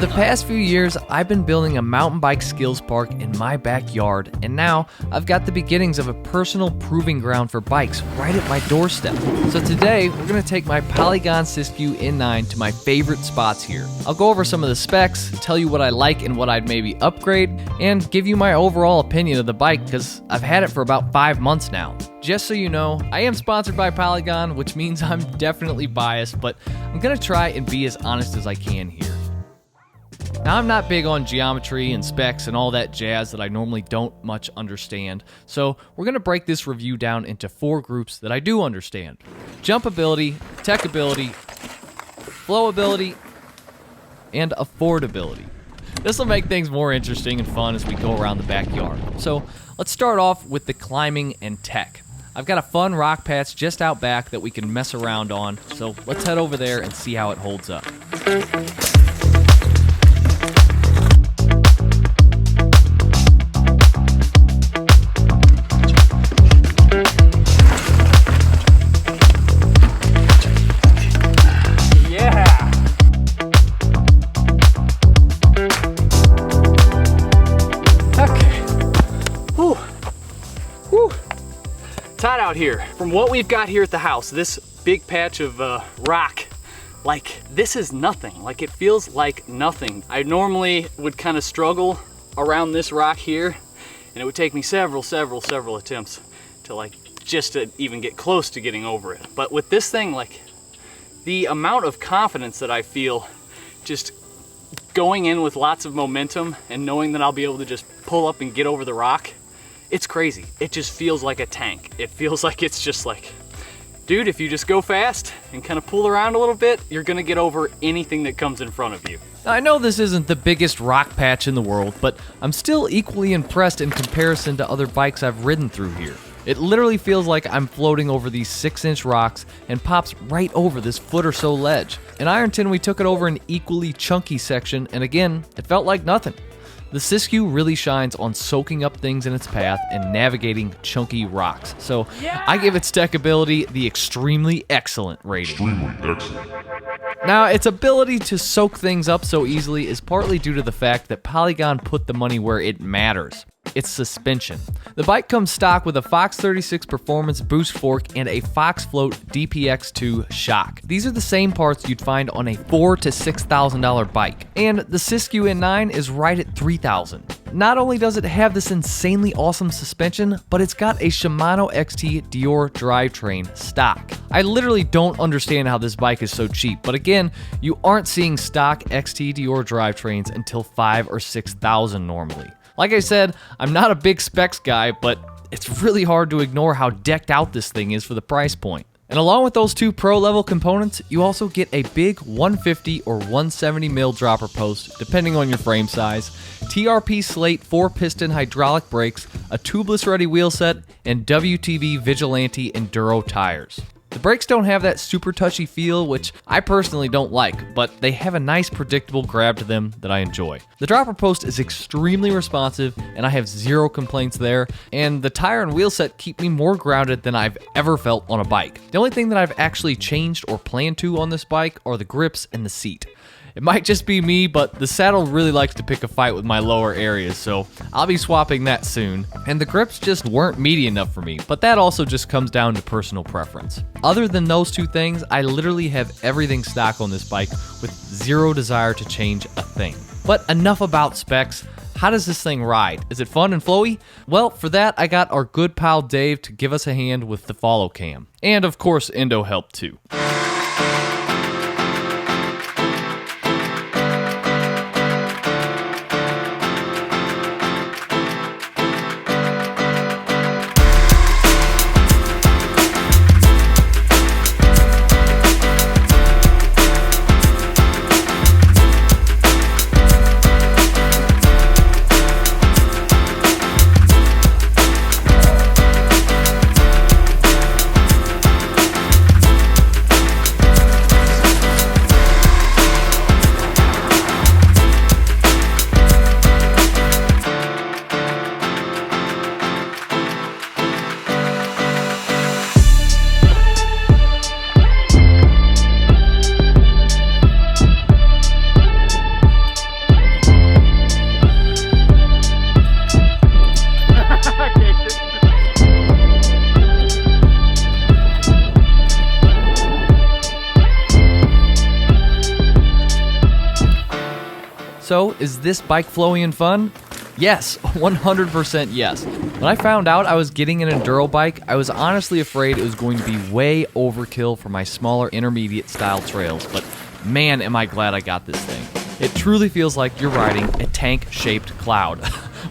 the past few years, I've been building a mountain bike skills park in my backyard, and now I've got the beginnings of a personal proving ground for bikes right at my doorstep. So today, we're going to take my Polygon Siskiu N9 to my favorite spots here. I'll go over some of the specs, tell you what I like and what I'd maybe upgrade, and give you my overall opinion of the bike because I've had it for about 5 months now. Just so you know, I am sponsored by Polygon, which means I'm definitely biased, but I'm going to try and be as honest as I can here. Now, I'm not big on geometry and specs and all that jazz that I normally don't much understand, so we're going to break this review down into 4 groups that I do understand. Jumpability, techability, flowability, and affordability. This will make things more interesting and fun as we go around the backyard. So let's start off with the climbing and tech. I've got a fun rock patch just out back that we can mess around on, so let's head over there and see how it holds up. It's hot out here. From what we've got here at the house, this big patch of rock, like this is nothing. Like it feels like nothing. I normally would kind of struggle around this rock here, and it would take me several attempts to like just to even get close to getting over it. But with this thing, like the amount of confidence that I feel just going in with lots of momentum and knowing that I'll be able to just pull up and get over the rock, it's crazy. It just feels like a tank. It feels like it's just like, dude, if you just go fast and kind of pull around a little bit, you're gonna get over anything that comes in front of you. Now, I know this isn't the biggest rock patch in the world, but I'm still equally impressed in comparison to other bikes I've ridden through here. It literally feels like I'm floating over these 6-inch rocks and pops right over this foot or so ledge. In Ironton, we took it over an equally chunky section, and again, it felt like nothing. The Siskiu really shines on soaking up things in its path and navigating chunky rocks. So I give its tech ability the extremely excellent rating. Now, its ability to soak things up so easily is partly due to the fact that Polygon put the money where it matters. Its suspension. The bike comes stock with a Fox 36 Performance boost fork and a Fox Float DPX2 shock. These are the same parts you'd find on a $4,000 to $6,000 bike, and the Siskiu N9 is right at $3,000. Not only does it have this insanely awesome suspension, but it's got a Shimano XT Dior drivetrain stock. I literally don't understand how this bike is so cheap, but again, you aren't seeing stock XT Dior drivetrains until $5,000 or $6,000 normally. Like I said, I'm not a big specs guy, but it's really hard to ignore how decked out this thing is for the price point. And along with those 2 pro-level components, you also get a big 150 or 170 mil dropper post, depending on your frame size, TRP Slate 4-piston hydraulic brakes, a tubeless-ready wheel set, and WTB Vigilante Enduro tires. The brakes don't have that super touchy feel, which I personally don't like, but they have a nice predictable grab to them that I enjoy. The dropper post is extremely responsive, and I have 0 complaints there, and the tire and wheel set keep me more grounded than I've ever felt on a bike. The only thing that I've actually changed or planned to on this bike are the grips and the seat. It might just be me, but the saddle really likes to pick a fight with my lower areas, so I'll be swapping that soon. And the grips just weren't meaty enough for me, but that also just comes down to personal preference. Other than those 2 things, I literally have everything stock on this bike with 0 desire to change a thing. But enough about specs. How does this thing ride? Is it fun and flowy? Well, for that, I got our good pal Dave to give us a hand with the follow cam. And of course, Endo helped too. So, is this bike flowy and fun? Yes, 100% yes. When I found out I was getting an enduro bike, I was honestly afraid it was going to be way overkill for my smaller intermediate style trails, but man, am I glad I got this thing. It truly feels like you're riding a tank-shaped cloud.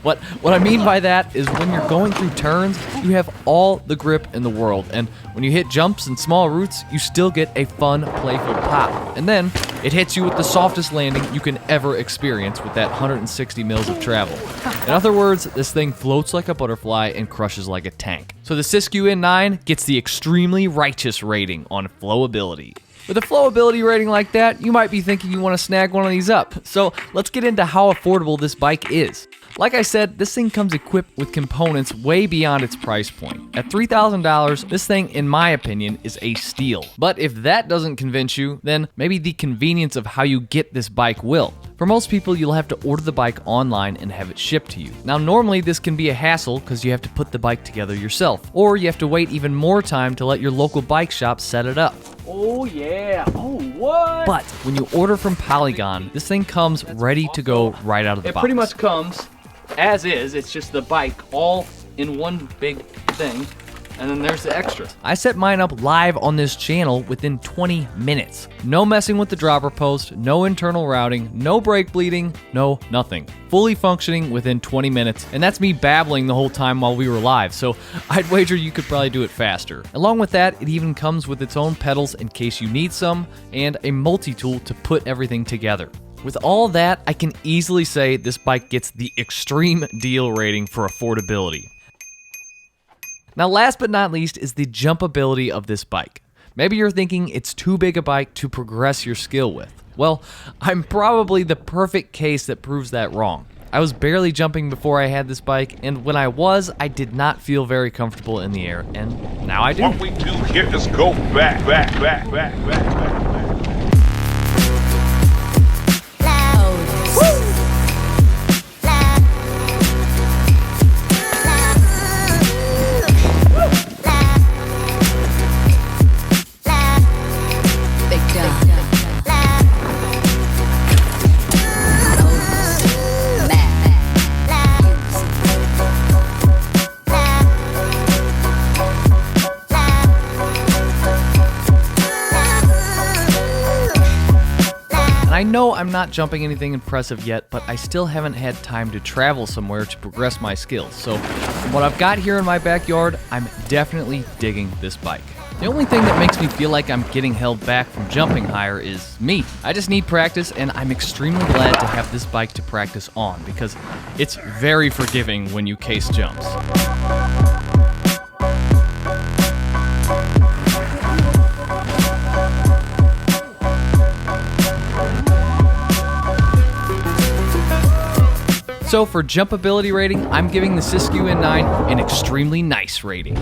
What I mean by that is when you're going through turns, you have all the grip in the world, and when you hit jumps and small routes, you still get a fun, playful pop. And then, it hits you with the softest landing you can ever experience with that 160 mils of travel. In other words, this thing floats like a butterfly and crushes like a tank. So the Siskiu N9 gets the extremely righteous rating on flowability. With a flowability rating like that, you might be thinking you want to snag one of these up. So let's get into how affordable this bike is. Like I said, this thing comes equipped with components way beyond its price point. At $3,000, this thing, in my opinion, is a steal. But if that doesn't convince you, then maybe the convenience of how you get this bike will. For most people, you'll have to order the bike online and have it shipped to you. Now, normally this can be a hassle because you have to put the bike together yourself, or you have to wait even more time to let your local bike shop set it up. Oh yeah, oh what? But when you order from Polygon, this thing comes ready to go right out of the box. It pretty much comes as is. It's just the bike all in one big thing, and then there's the extra. I set mine up live on this channel within 20 minutes. No messing with the dropper post, no internal routing, no brake bleeding, no nothing. Fully functioning within 20 minutes, and that's me babbling the whole time while we were live, so I'd wager you could probably do it faster. Along with that, it even comes with its own pedals in case you need some, and a multi-tool to put everything together. With all that, I can easily say this bike gets the extreme deal rating for affordability. Now, last but not least is the jumpability of this bike. Maybe you're thinking it's too big a bike to progress your skill with. Well, I'm probably the perfect case that proves that wrong. I was barely jumping before I had this bike, and when I was, I did not feel very comfortable in the air, and now I do. What we do here is go back. I know I'm not jumping anything impressive yet, but I still haven't had time to travel somewhere to progress my skills. So from what I've got here in my backyard, I'm definitely digging this bike. The only thing that makes me feel like I'm getting held back from jumping higher is me. I just need practice, and I'm extremely glad to have this bike to practice on because it's very forgiving when you case jumps. So for jumpability rating, I'm giving the Siskiu N9 an extremely nice rating.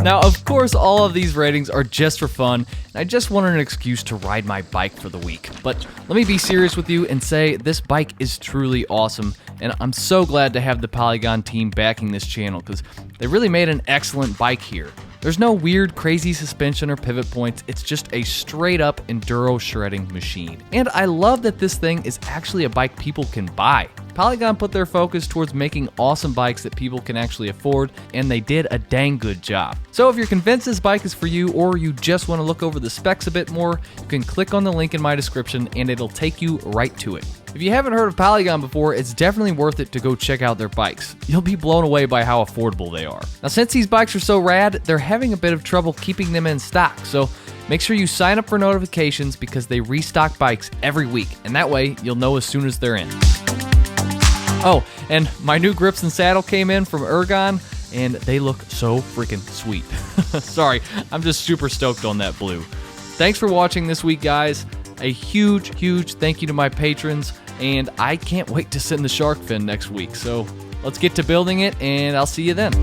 Now, of course, all of these ratings are just for fun, and I just wanted an excuse to ride my bike for the week. But let me be serious with you and say this bike is truly awesome, and I'm so glad to have the Polygon team backing this channel because they really made an excellent bike here. There's no weird, crazy suspension or pivot points, it's just a straight-up enduro shredding machine. And I love that this thing is actually a bike people can buy. Polygon put their focus towards making awesome bikes that people can actually afford, and they did a dang good job. So if you're convinced this bike is for you, or you just want to look over the specs a bit more, you can click on the link in my description and it'll take you right to it. If you haven't heard of Polygon before, it's definitely worth it to go check out their bikes. You'll be blown away by how affordable they are. Now, since these bikes are so rad, they're having a bit of trouble keeping them in stock, so make sure you sign up for notifications because they restock bikes every week, and that way you'll know as soon as they're in. Oh, and my new grips and saddle came in from Ergon, and they look so freaking sweet. Sorry, I'm just super stoked on that blue. Thanks for watching this week, guys. A huge thank you to my patrons, and I can't wait to sit in the shark fin next week. So let's get to building it, and I'll see you then.